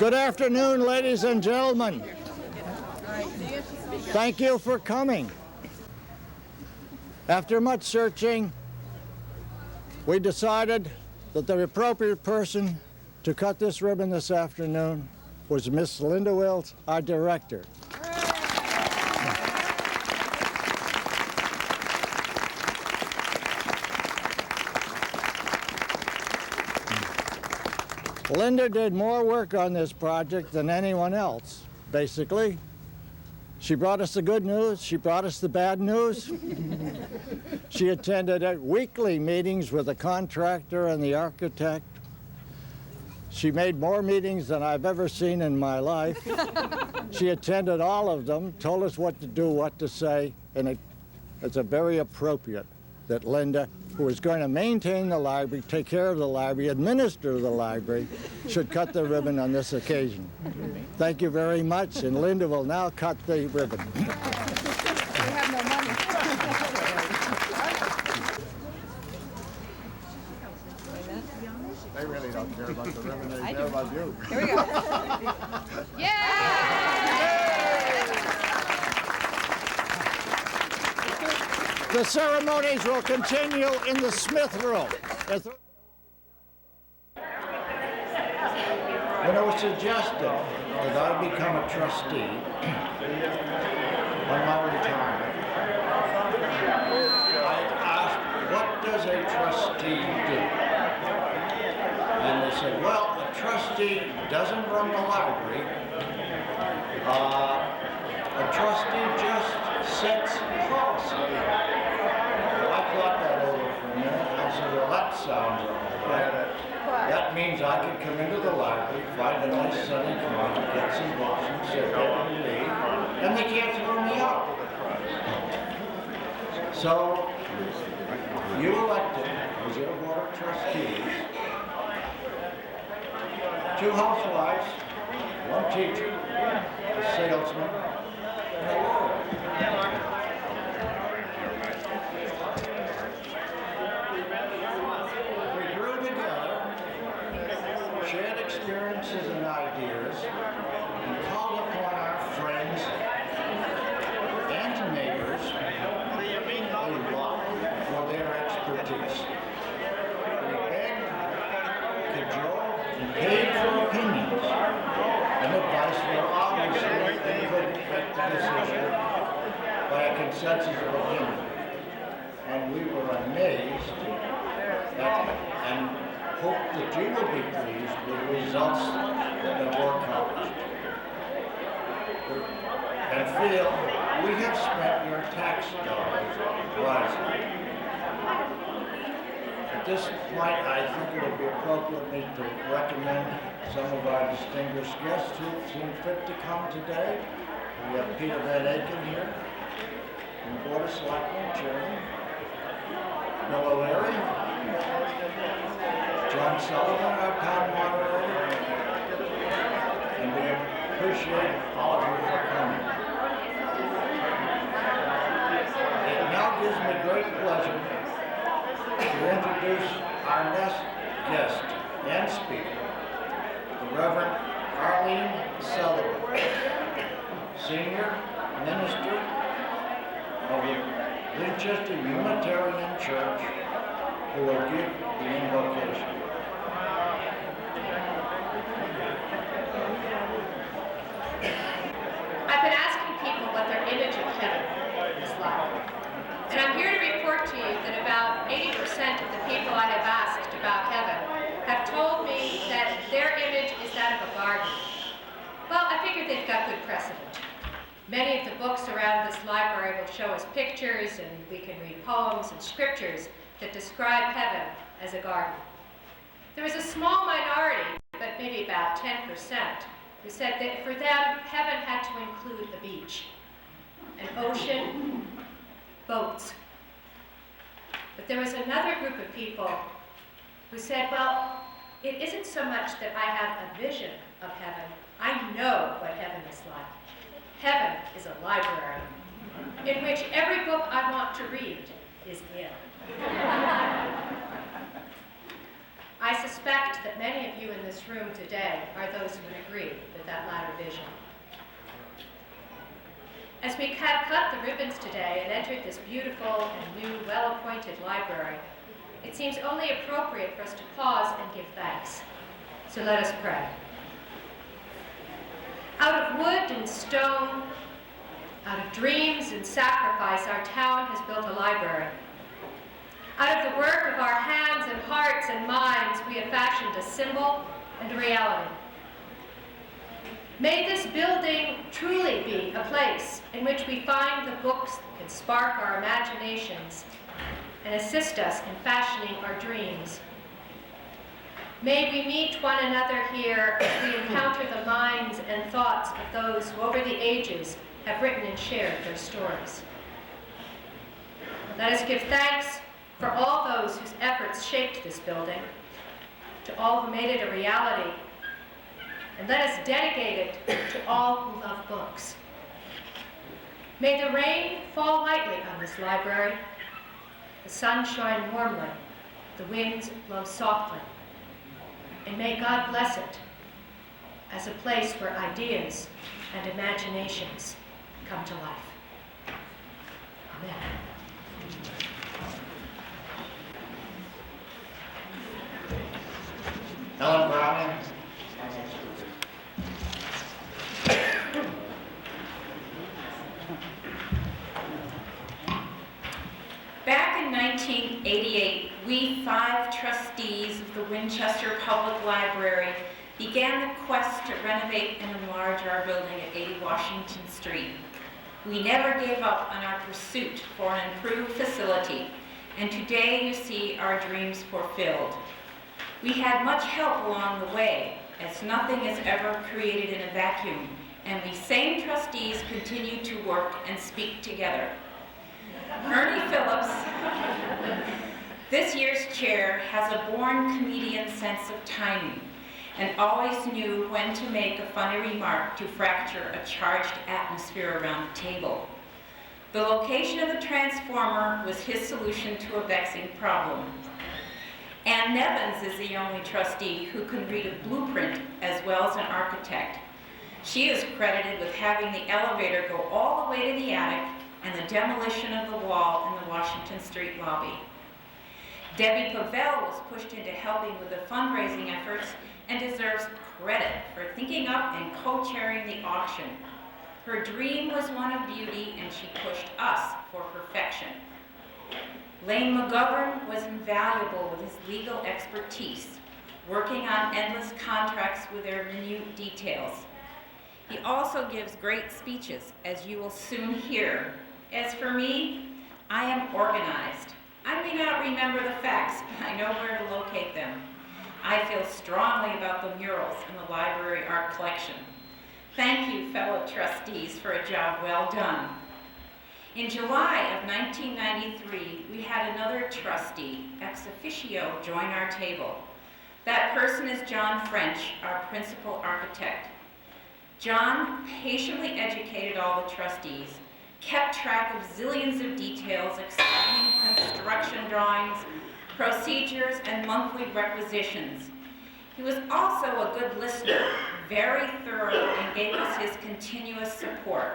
Good afternoon, ladies and gentlemen. Thank you for coming. After much searching, we decided that the appropriate person to cut this ribbon this afternoon was Miss Linda Wills, our director. Linda did more work on this project than anyone else, basically. She brought us the good news, she brought us the bad news. She attended weekly meetings with the contractor and the architect. She made more meetings than I've ever seen in my life. She attended all of them, told us what to do, what to say, and it's very appropriate that Linda, who is going to maintain the library, take care of the library, administer the library, should cut the ribbon on this occasion. Thank you very much, and Linda will now cut the ribbon. We have no money. They really don't care about the ribbon, they care about you. Here we go. Yay! The ceremonies will continue in the Smith Room. When it was suggested that I become a trustee on my retirement, I asked, what does a trustee do? And they said, well, a trustee doesn't run the library. A trustee just sets policy. Well, I thought that over for a minute. I said, well, that sounds all right. That means I could come into the library, find a nice sunny corner, get some books and sit there and read, and they can't throw me out. So, you elected as your board of trustees 2 housewives, 1 teacher, a salesman, and a lawyer. We grew together, shared experiences and ideas, and called upon our friends and neighbors a lot for their expertise. We begged, cajoled, and paid for opinions and advice where obviously they couldn't make the decision by a consensus of opinion. And we were amazed and hope that you will be pleased with the results that were accomplished. And feel we have spent your tax dollars wisely. At this point, I think it would be appropriate for me to recommend some of our distinguished guests who have seen fit to come today. We have Peter Van Aken here, from the Board of Selectmen, Chairman. Bill O'Leary, John Sullivan, our town moderator, and we appreciate all of you for coming. It now gives me great pleasure to introduce our next guest and speaker, the Reverend Arlene Sullivan, Senior Minister of the Winchester Unitarian Church, who will give the invocation. I've been asking people what their image of heaven is like. And I'm here to report to you that about 80% of the people I have asked about heaven have told me that their image is that of a garden. Well, I figure they've got good precedent. Many of the books around this library will show us pictures, and we can read poems and scriptures that describe heaven as a garden. There is a small minority, but maybe about 10%, who said that for them, heaven had to include a beach, an ocean, boats. But there was another group of people who said, well, it isn't so much that I have a vision of heaven. I know what heaven is like. Heaven is a library in which every book I want to read is in. I suspect that many of you in this room today are those who would agree with that latter vision. As we have cut the ribbons today and entered this beautiful and new, well-appointed library, it seems only appropriate for us to pause and give thanks. So let us pray. Out of wood and stone, out of dreams and sacrifice, our town has built a library. Out of the work of our hands and hearts and minds, we have fashioned a symbol and a reality. May this building truly be a place in which we find the books that can spark our imaginations and assist us in fashioning our dreams. May we meet one another here as we encounter the minds and thoughts of those who over the ages have written and shared their stories. Let us give thanks for all those whose efforts shaped this building, to all who made it a reality, and let us dedicate it to all who love books. May the rain fall lightly on this library, the sun shine warmly, the winds blow softly, and may God bless it as a place where ideas and imaginations come to life. Amen. Helen Browning. Back in 1988, we 5 trustees of the Winchester Public Library began the quest to renovate and enlarge our building at 80 Washington Street. We never gave up on our pursuit for an improved facility, and today you see our dreams fulfilled. We had much help along the way, as nothing is ever created in a vacuum, and we same trustees continue to work and speak together. Ernie Phillips, this year's chair, has a born comedian sense of timing and always knew when to make a funny remark to fracture a charged atmosphere around the table. The location of the transformer was his solution to a vexing problem. Ann Nevins is the only trustee who can read a blueprint as well as an architect. She is credited with having the elevator go all the way to the attic and the demolition of the wall in the Washington Street lobby. Debbie Pavel was pushed into helping with the fundraising efforts and deserves credit for thinking up and co-chairing the auction. Her dream was one of beauty, and she pushed us for perfection. Lane McGovern was invaluable with his legal expertise, working on endless contracts with their minute details. He also gives great speeches, as you will soon hear. As for me, I am organized. I may not remember the facts, but I know where to locate them. I feel strongly about the murals in the library art collection. Thank you, fellow trustees, for a job well done. In July of 1993, we had another trustee, ex officio, join our table. That person is John French, our principal architect. John patiently educated all the trustees, kept track of zillions of details, explaining construction drawings, procedures, and monthly requisitions. He was also a good listener, very thorough, and gave us his continuous support.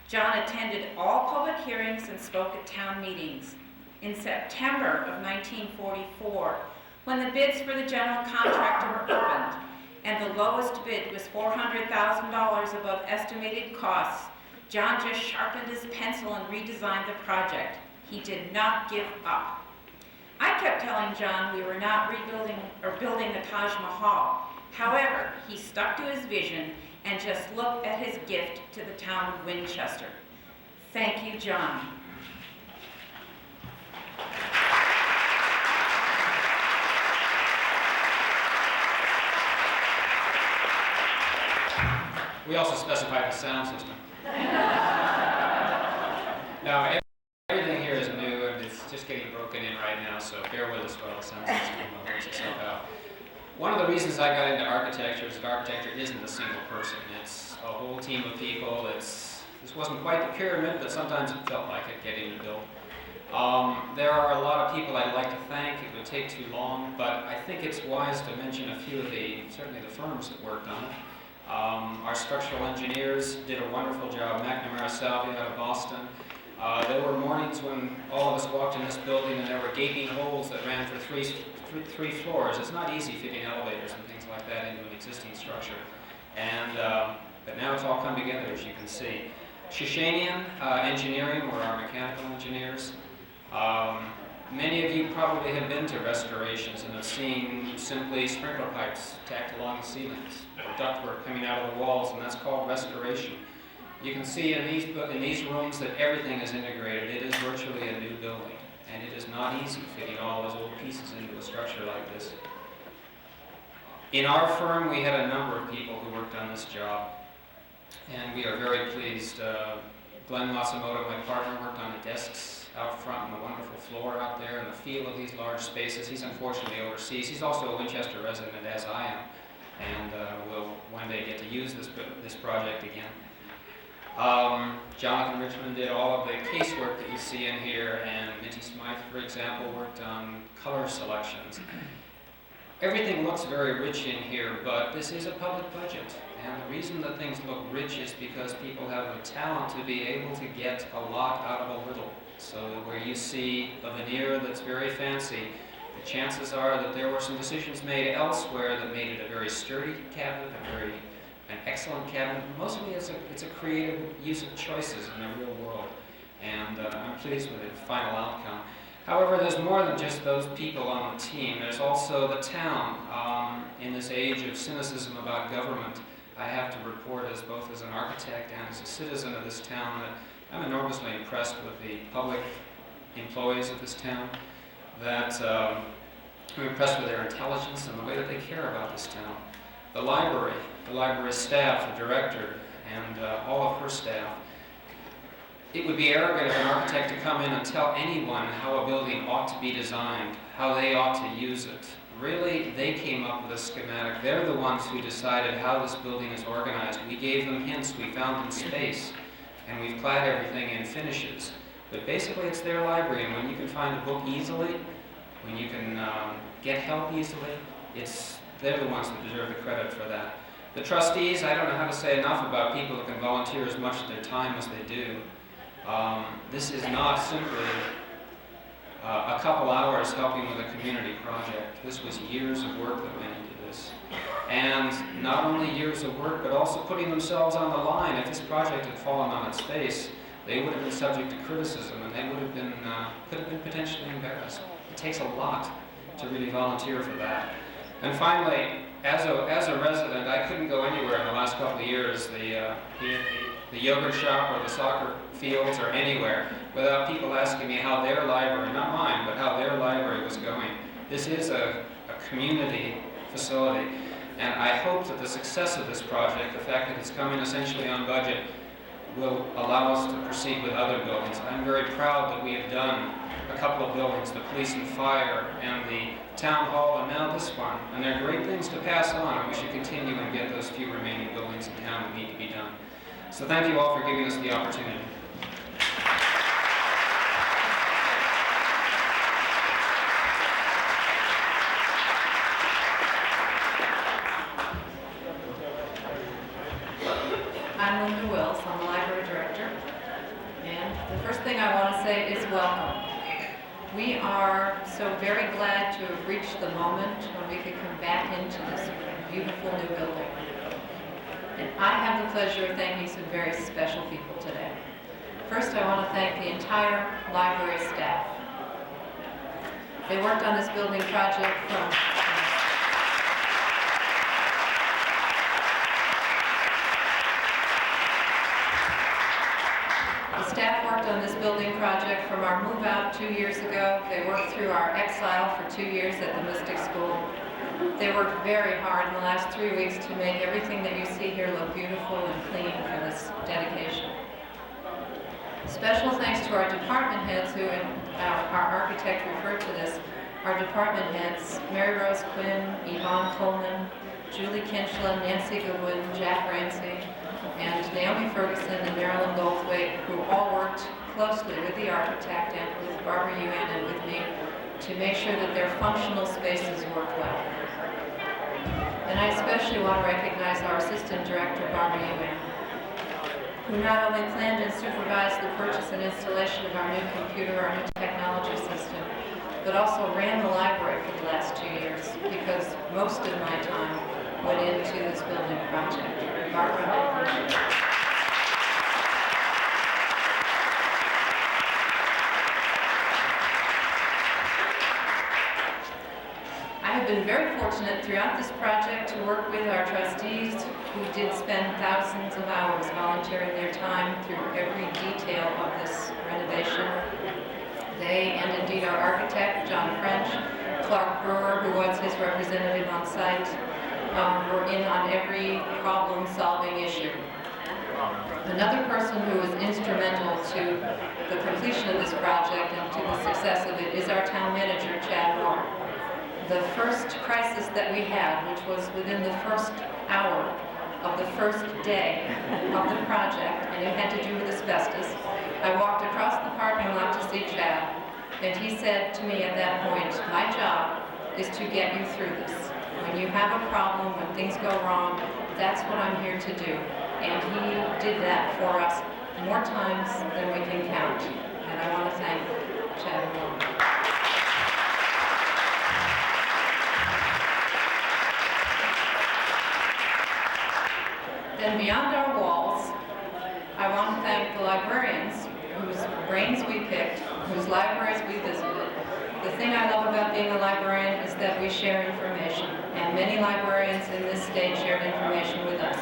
John attended all public hearings and spoke at town meetings. In September of 1944, when the bids for the general contractor were opened, and the lowest bid was $400,000 above estimated costs, John just sharpened his pencil and redesigned the project. He did not give up. I kept telling John we were not rebuilding or building the Taj Mahal. However, he stuck to his vision and just looked at his gift to the town of Winchester. Thank you, John. We also specified the sound system. Now, everything here is new and it's just getting broken in right now, so bear with us while the sound system works itself out. One of the reasons I got into architecture is that architecture isn't a single person. It's a whole team of people. This wasn't quite the pyramid, but sometimes it felt like it getting to build. There are a lot of people I'd like to thank. It would take too long, but I think it's wise to mention a few of certainly the firms that worked on it. Our structural engineers did a wonderful job. McNamara Salvia out of Boston. There were mornings when all of us walked in this building and there were gaping holes that ran for three floors. It's not easy fitting elevators and things like that into an existing structure. But now it's all come together, as you can see. Shishanian Engineering were our mechanical engineers. Many of you probably have been to restorations and have seen simply sprinkler pipes tacked along the ceilings or ductwork coming out of the walls, and that's called restoration. You can see in these rooms that everything is integrated. It is virtually a new building, and it is not easy fitting all those old pieces into a structure like this. In our firm, we had a number of people who worked on this job, and we are very pleased. Glenn Matsumoto, my partner, worked on the desks out front on the wonderful floor out there and the feel of these large spaces. He's unfortunately overseas. He's also a Winchester resident, as I am, and will one day get to use this project again. Jonathan Richmond did all of the casework that you see in here, and Minty Smythe, for example, worked on color selections. Everything looks very rich in here, but this is a public budget. And the reason that things look rich is because people have the talent to be able to get a lot out of a little. So where you see a veneer that's very fancy, the chances are that there were some decisions made elsewhere that made it a very sturdy cabinet, an excellent cabinet. Mostly it's a creative use of choices in the real world. And I'm pleased with the final outcome. However, there's more than just those people on the team. There's also the town. In this age of cynicism about government, I have to report both as an architect and as a citizen of this town that I'm enormously impressed with the public employees of this town, that I'm impressed with their intelligence and the way that they care about this town. The library staff, the director, and all of her staff. It would be arrogant of an architect to come in and tell anyone how a building ought to be designed, how they ought to use it. Really, they came up with a schematic. They're the ones who decided how this building is organized. We gave them hints, we found them space, and we've clad everything in finishes. But basically, it's their library, and when you can find a book easily, when you can get help easily, they're the ones that deserve the credit for that. The trustees, I don't know how to say enough about people who can volunteer as much of their time as they do. This is not simply a couple hours helping with a community project. This was years of work that went into this. And not only years of work, but also putting themselves on the line. If this project had fallen on its face, they would have been subject to criticism, and they would have been, could have been potentially embarrassed. It takes a lot to really volunteer for that. And finally, as a resident, I couldn't go anywhere in the last couple of years, the yogurt shop or the soccer fields or anywhere, without people asking me how their library, not mine, but how their library was going. This is a community facility, and I hope that the success of this project, the fact that it's coming essentially on budget, will allow us to proceed with other buildings. I'm very proud that we have done a couple of buildings, the police and fire and the town hall, and now this one. And they're great things to pass on, and we should continue and get those few remaining buildings in town that need to be done. So thank you all for giving us the opportunity. I'm Linda Wills, I'm the library director, and the first thing I want to say is welcome. We are so very glad to have reached the moment when we could come back into this beautiful new building. And I have the pleasure of thanking some very special people today. First, I want to thank the entire library staff. They worked on this building project from staff worked on this building project from our move out 2 years ago. They worked through our exile for 2 years at the Mystic School. They worked very hard in the last 3 weeks to make everything that you see here look beautiful and clean for this dedication. Special thanks to our department heads who, and our architect referred to this, our department heads, Mary Rose Quinn, Yvonne Coleman, Julie Kinchla, Nancy Goodwin, Jack Ramsey, and Naomi Ferguson and Marilyn Goldthwaite, who all worked closely with the architect and with Barbara Ewan and with me to make sure that their functional spaces work well. And I especially want to recognize our assistant director, Barbara Ewan, who not only planned and supervised the purchase and installation of our new computer, our new technology system, but also ran the library for the last 2 years, because most of my time went into this building project. Barbara. I have been very fortunate throughout this project to work with our trustees who did spend thousands of hours volunteering their time through every detail of this renovation. They, and indeed our architect, John French, Clark Brewer, who was his representative on site, were in on every problem-solving issue. Another person who was instrumental to the completion of this project and to the success of it is our town manager, Chad Moore. The first crisis that we had, which was within the first hour of the first day of the project, and it had to do with asbestos, I walked across the parking lot to see Chad, and he said to me at that point, my job is to get you through this. When you have a problem, when things go wrong, that's what I'm here to do. And he did that for us more times than we can count. And I want to thank Chad Moore. Then beyond our walls, I want to thank the librarians whose brains we picked, whose libraries we visited. The thing I love about being a librarian is that we share information, and many librarians in this state shared information with us.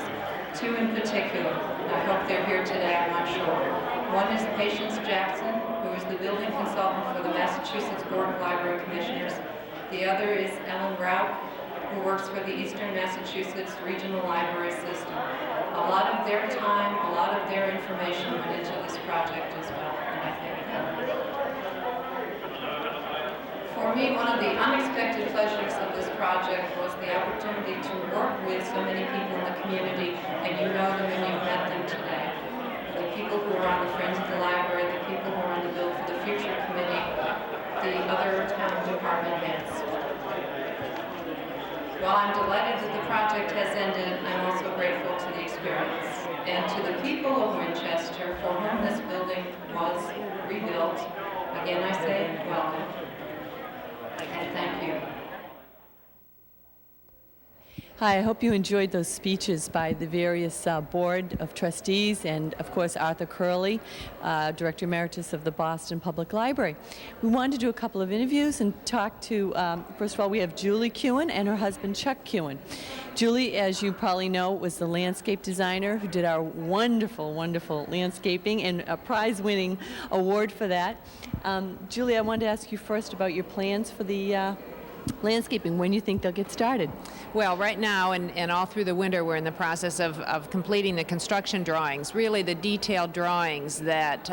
Two in particular. I hope they're here today, I'm not sure. One is Patience Jackson, who is the building consultant for the Massachusetts Board of Library Commissioners. The other is Ellen Rauch, who works for the Eastern Massachusetts Regional Library System. A lot of their time, a lot of their information went into this project as well, and I thank them. For me, one of the unexpected pleasures of this project was the opportunity to work with so many people in the community, and you know them and you've met them today. The people who are on the Friends of the Library, the people who are on the Build for the Future Committee, the other town department heads. While I'm delighted that the project has ended, I'm also grateful to the experience and to the people of Winchester for whom this building was rebuilt. Again, I say welcome and thank you. Hi, I hope you enjoyed those speeches by the various Board of Trustees and, of course, Arthur Curley, Director Emeritus of the Boston Public Library. We wanted to do a couple of interviews and talk to, first of all, we have Julie Kewen and her husband, Chuck Kewen. Julie, as you probably know, was the landscape designer who did our wonderful, wonderful landscaping and a prize-winning award for that. Julie, I wanted to ask you first about your plans for the landscaping, when you think they'll get started. Well, right now and all through the winter, we're in the process of completing the construction drawings, really the detailed drawings that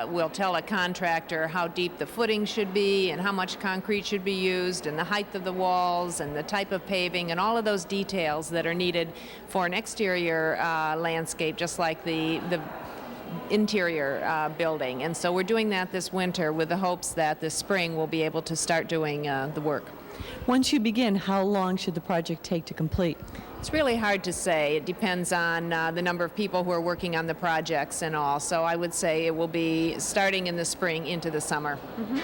will tell a contractor how deep the footing should be and how much concrete should be used and the height of the walls and the type of paving and all of those details that are needed for an exterior landscape, just like the interior building. And so we're doing that this winter with the hopes that this spring we'll be able to start doing the work. Once you begin, how long should the project take to complete? It's really hard to say. It depends on the number of people who are working on the projects and all. So I would say it will be starting in the spring into the summer. Mm-hmm.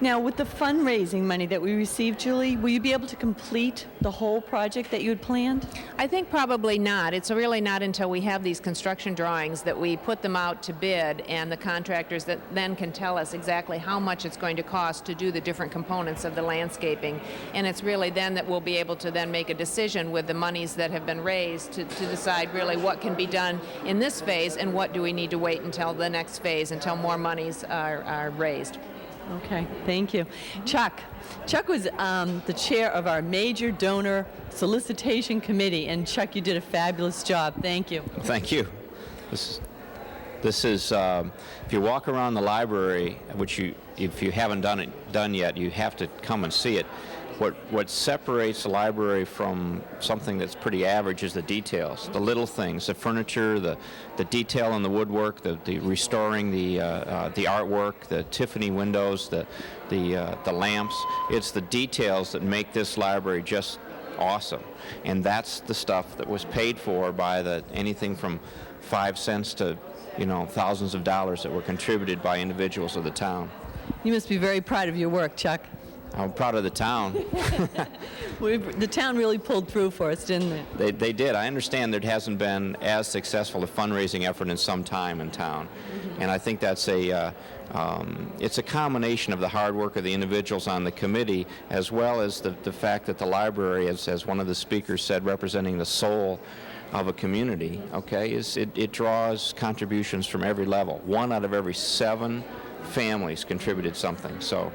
Now, with the fundraising money that we received, Julie, will you be able to complete the whole project that you had planned? I think probably not. It's really not until we have these construction drawings that we put them out to bid, and the contractors that then can tell us exactly how much it's going to cost to do the different components of the landscaping. And it's really then that we'll be able to then make a decision with the monies that have been raised to decide really what can be done in this phase and what do we need to wait until the next phase, until more monies are raised. Okay, thank you. Chuck was the chair of our major donor solicitation committee, and Chuck, you did a fabulous job. Thank you. Thank you. This is if you walk around the library, which if you haven't done yet, you have to come and see it. what separates the library from something that's pretty average is the details, the little things, the furniture, the detail in the woodwork, the restoring the artwork, the Tiffany windows, the lamps. It's the details that make this library just awesome, and that's the stuff that was paid for by anything from 5 cents to thousands of dollars that were contributed by individuals of the town. You must be very proud of your work, Chuck. I'm proud of the town. The town really pulled through for us, didn't it? They did. I understand there hasn't been as successful a fundraising effort in some time in town, and I think that's it's a combination of the hard work of the individuals on the committee, as well as the fact that the library, as one of the speakers said, representing the soul of a community, okay, it draws contributions from every level. 1 out of every 7 families contributed something. So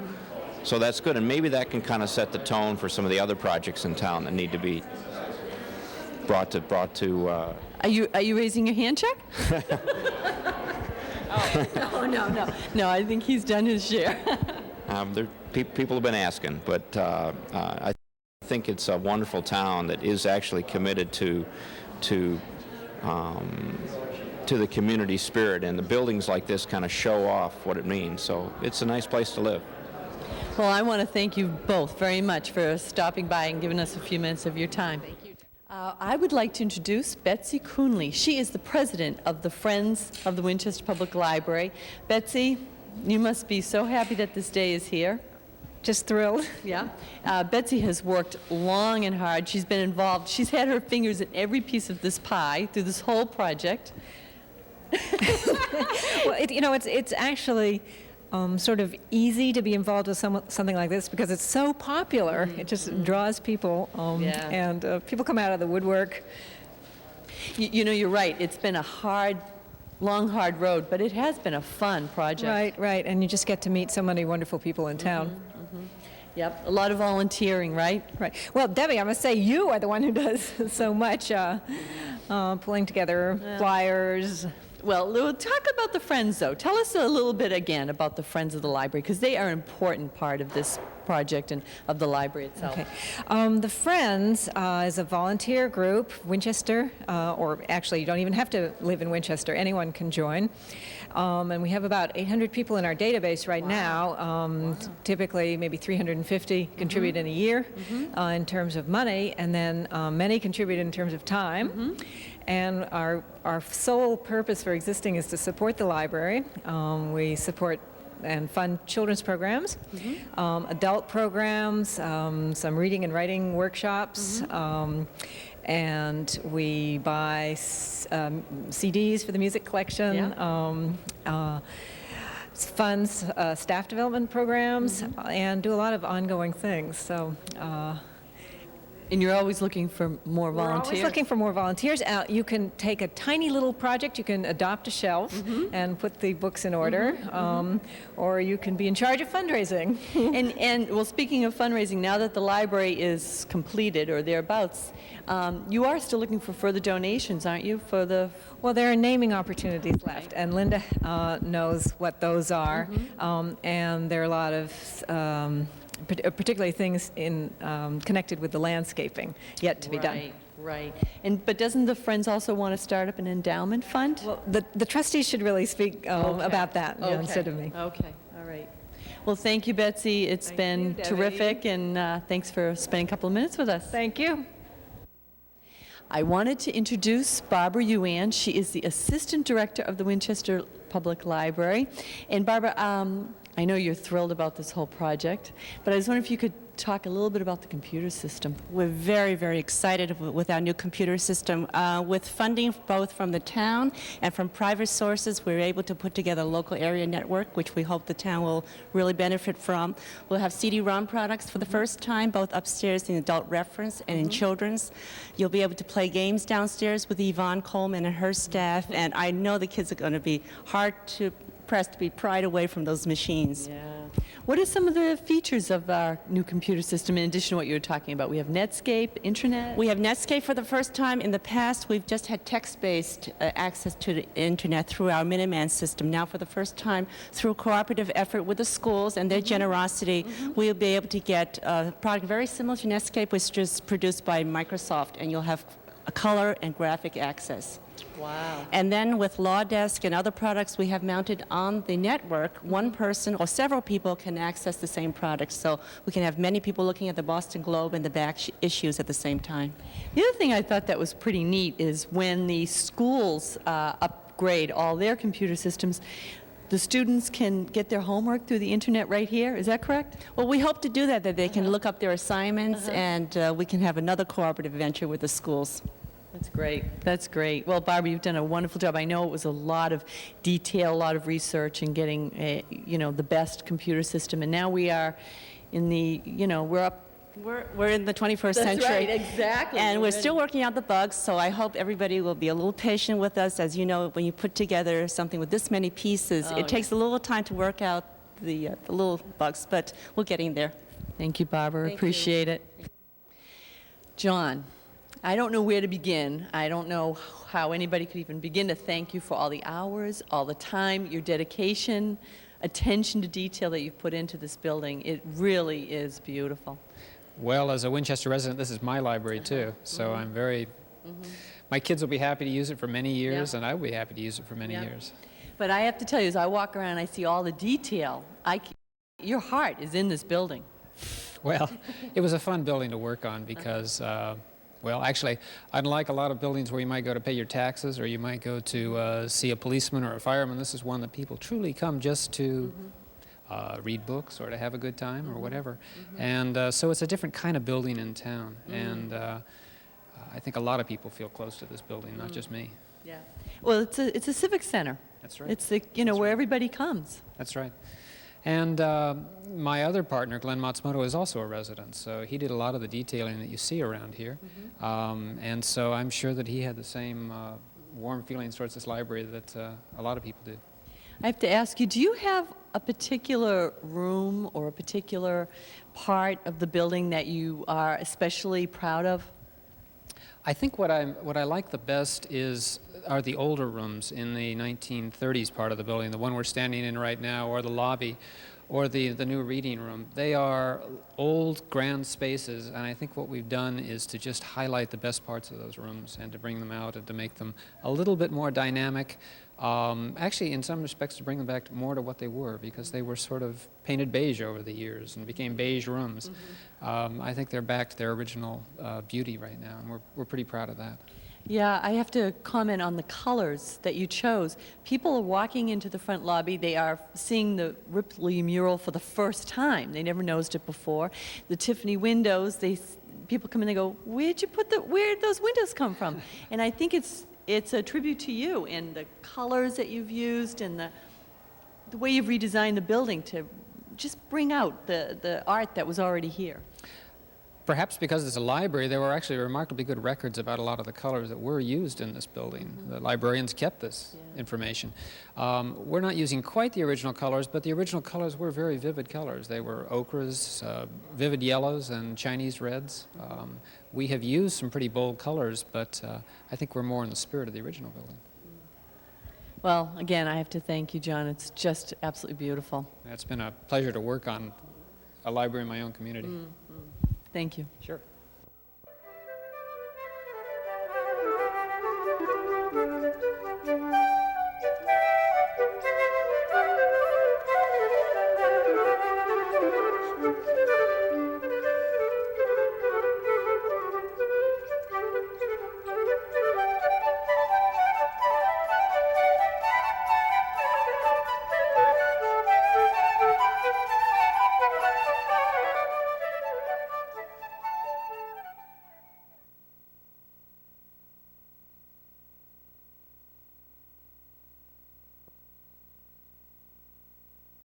that's good, and maybe that can kind of set the tone for some of the other projects in town that need to be brought to. Are you raising your hand, Chuck? Oh, no. I think he's done his share. People have been asking, but I think it's a wonderful town that is actually committed to the community spirit, and the buildings like this kind of show off what it means. So it's a nice place to live. Well, I want to thank you both very much for stopping by and giving us a few minutes of your time. Thank you. I would like to introduce Betsy Coonley. She is the president of the Friends of the Winchester Public Library. Betsy, you must be so happy that this day is here. Just thrilled. Yeah. Betsy has worked long and hard. She's been involved. She's had her fingers in every piece of this pie through this whole project. Well, it's actually sort of easy to be involved with something like this because it's so popular. It just draws people, and people come out of the woodwork. You're right. It's been a long, hard road, but it has been a fun project. Right, and you just get to meet so many wonderful people in town. Yep, a lot of volunteering, right? Right. Well, Debbie, I must say you are the one who does so much pulling together flyers. Well, we'll talk about the Friends, though. Tell us a little bit again about the Friends of the Library, because they are an important part of this project and of the library itself. Okay. The Friends is a volunteer group, Winchester, or actually you don't even have to live in Winchester. Anyone can join. And we have about 800 people in our database right now. Typically, maybe 350 contribute in a year in terms of money, and then many contribute in terms of time. And our sole purpose for existing is to support the library. We support and fund children's programs, adult programs, some reading and writing workshops, and we buy CDs for the music collection, funds staff development programs, and do a lot of ongoing things. So. And you're always looking for more volunteers? We're always looking for more volunteers. You can take a tiny little project. You can adopt a shelf and put the books in order, or you can be in charge of fundraising. and well, speaking of fundraising, now that the library is completed or thereabouts, you are still looking for further donations, aren't you? Well, there are naming opportunities left, and Linda knows what those are, and there are a lot of particularly things connected with the landscaping yet to be done. Right. But doesn't the Friends also want to start up an endowment fund? Well, the trustees should really speak about that instead of me. Okay. All right. Well, thank you, Betsy. It's been terrific, and thanks for spending a couple of minutes with us. Thank you. I wanted to introduce Barbara Yuan. She is the Assistant Director of the Winchester Public Library. And Barbara, I know you're thrilled about this whole project, but I was wondering if you could talk a little bit about the computer system. We're very, very excited with our new computer system. With funding both from the town and from private sources, we're able to put together a local area network, which we hope the town will really benefit from. We'll have CD-ROM products for the first time, both upstairs in adult reference and in children's. You'll be able to play games downstairs with Yvonne Coleman and her staff, and I know the kids are going to be hard to pressed to be pried away from those machines. Yeah. What are some of the features of our new computer system in addition to what you were talking about? We have Netscape, Intranet. We have Netscape for the first time. In the past, we've just had text-based access to the internet through our Minuteman system. Now, for the first time, through cooperative effort with the schools and their generosity, we'll be able to get a product very similar to Netscape, which is produced by Microsoft, and you'll have a color and graphic access. Wow. And then with Law Desk and other products we have mounted on the network, one person or several people can access the same product. So we can have many people looking at the Boston Globe and the back issues at the same time. The other thing I thought that was pretty neat is when the schools upgrade all their computer systems, the students can get their homework through the internet right here. Is that correct? Well, we hope to do that they can look up their assignments and we can have another cooperative venture with the schools. That's great. That's great. Well, Barbara, you've done a wonderful job. I know it was a lot of detail, a lot of research, and getting the best computer system. And now we are in the, we're up. We're in the 21st century. That's right, exactly. And we're still working out the bugs, so I hope everybody will be a little patient with us. As you know, when you put together something with this many pieces, it takes a little time to work out the little bugs, but we're getting there. Thank you, Barbara. Thank Appreciate it. John, I don't know where to begin. I don't know how anybody could even begin to thank you for all the hours, all the time, your dedication, attention to detail that you've put into this building. It really is beautiful. Well, as a Winchester resident, this is my library too, so I'm very, my kids will be happy to use it for many years, and I will be happy to use it for many years. But I have to tell you, as I walk around and I see all the detail, your heart is in this building. Well, it was a fun building to work on because, well, actually, unlike a lot of buildings where you might go to pay your taxes or you might go to see a policeman or a fireman, this is one that people truly come just to read books or to have a good time or whatever. And so it's a different kind of building in town. And I think a lot of people feel close to this building, not just me. Yeah. Well, it's a civic center. That's right. It's the, where everybody comes. That's right. And my other partner, Glenn Matsumoto, is also a resident, so he did a lot of the detailing that you see around here. And so I'm sure that he had the same warm feelings towards this library that a lot of people did. I have to ask you, do you have a particular room or a particular part of the building that you are especially proud of? I think what I like the best are the older rooms in the 1930s part of the building, the one we're standing in right now, or the lobby, or the new reading room. They are old, grand spaces, and I think what we've done is to just highlight the best parts of those rooms and to bring them out and to make them a little bit more dynamic. Actually, in some respects, to bring them back more to what they were, because they were sort of painted beige over the years and became beige rooms. I think they're back to their original beauty right now, and we're pretty proud of that. Yeah, I have to comment on the colors that you chose. People are walking into the front lobby. They are seeing the Ripley mural for the first time. They never noticed it before. The Tiffany windows, people come in and go, where'd those windows come from? And I think it's a tribute to you and the colors that you've used and the way you've redesigned the building to just bring out the art that was already here. Perhaps because it's a library, there were actually remarkably good records about a lot of the colors that were used in this building. The librarians kept this information. We're not using quite the original colors, but the original colors were very vivid colors. They were ochres, vivid yellows, and Chinese reds. We have used some pretty bold colors, but I think we're more in the spirit of the original building. Well, again, I have to thank you, John. It's just absolutely beautiful. It's been a pleasure to work on a library in my own community. Thank you. Sure.